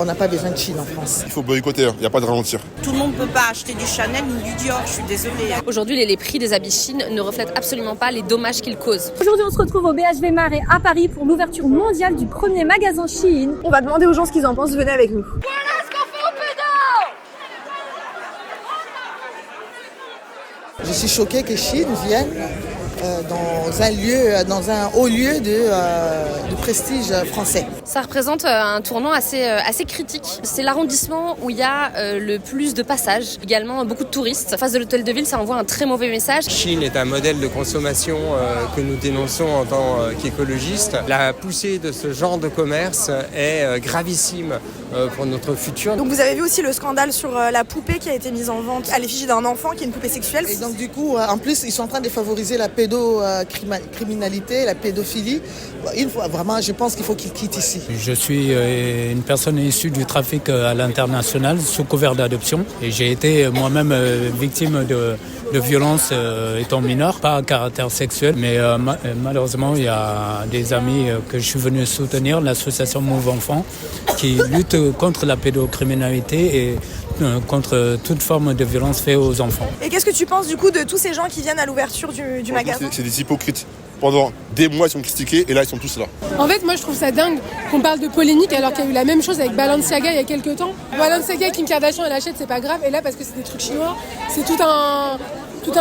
On n'a pas besoin de Chine en France. Il faut boycotter, il n'y a pas de ralentir. Tout le monde ne peut pas acheter du Chanel ni du Dior, je suis désolée. Aujourd'hui, les prix des habits Chine ne reflètent absolument pas les dommages qu'ils causent. Aujourd'hui, on se retrouve au BHV Marais à Paris pour l'ouverture mondiale du premier magasin Shein. On va demander aux gens ce qu'ils en pensent, venez avec nous. Voilà ce qu'on fait au pédalo. Je suis choquée que Chine vienne dans un haut lieu de prestige français. Ça représente un tournant assez critique. C'est l'arrondissement où il y a le plus de passages, également beaucoup de touristes. En face de l'hôtel de ville, ça envoie un très mauvais message. Chine est un modèle de consommation que nous dénonçons en tant qu'écologistes. La poussée de ce genre de commerce est gravissime pour notre futur. Donc vous avez vu aussi le scandale sur la poupée qui a été mise en vente à l'effigie d'un enfant qui est une poupée sexuelle. Et donc du coup, en plus, ils sont en train de favoriser la pédocriminalité, la pédophilie. Vraiment, je pense qu'il faut qu'ils quittent ici. Je suis une personne issue du trafic à l'international sous couvert d'adoption et j'ai été moi-même victime de violences étant mineur, pas à caractère sexuel, mais malheureusement il y a des amis que je suis venu soutenir, l'association Move Enfants, qui lutte contre la pédocriminalité et contre toute forme de violence faite aux enfants. Et qu'est-ce que tu penses du coup de tous ces gens qui viennent à l'ouverture du magasin ? C'est des hypocrites. Pendant des mois, ils sont critiqués et là, ils sont tous là. En fait, moi, je trouve ça dingue qu'on parle de polémique alors qu'il y a eu la même chose avec Balenciaga il y a quelques temps. Balenciaga, Kim Kardashian, elle achète, c'est pas grave. Et là, parce que c'est des trucs chinois, c'est tout un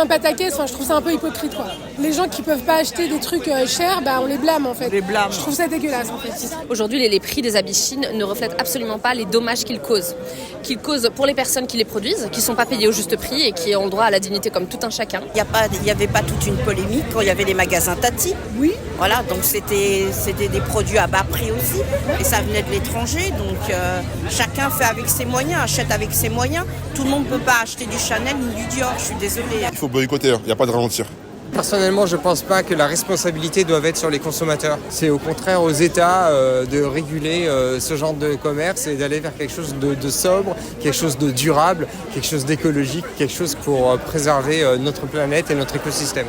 pataquès. Enfin, je trouve ça un peu hypocrite, quoi. Les gens qui peuvent pas acheter des trucs chers, on les blâme, en fait. On les blâme. Je trouve ça dégueulasse, en fait. Aujourd'hui, les prix des habits Chine ne reflètent absolument pas les dommages qu'ils causent. Qu'ils causent pour les personnes qui les produisent, qui sont pas payées au juste prix et qui ont le droit à la dignité comme tout un chacun. Il n'y avait pas toute une polémique quand il y avait les magasins Tati. Oui. Voilà, donc c'était des produits à bas prix aussi. Et ça venait de l'étranger, donc chacun fait avec ses moyens, achète avec ses moyens. Tout le monde ne peut pas acheter du Chanel ni du Dior, je suis désolée. Il faut boycotter, il n'y a pas de ralentir. Personnellement, je ne pense pas que la responsabilité doive être sur les consommateurs. C'est au contraire aux États de réguler ce genre de commerce et d'aller vers quelque chose de sobre, quelque chose de durable, quelque chose d'écologique, quelque chose pour préserver notre planète et notre écosystème.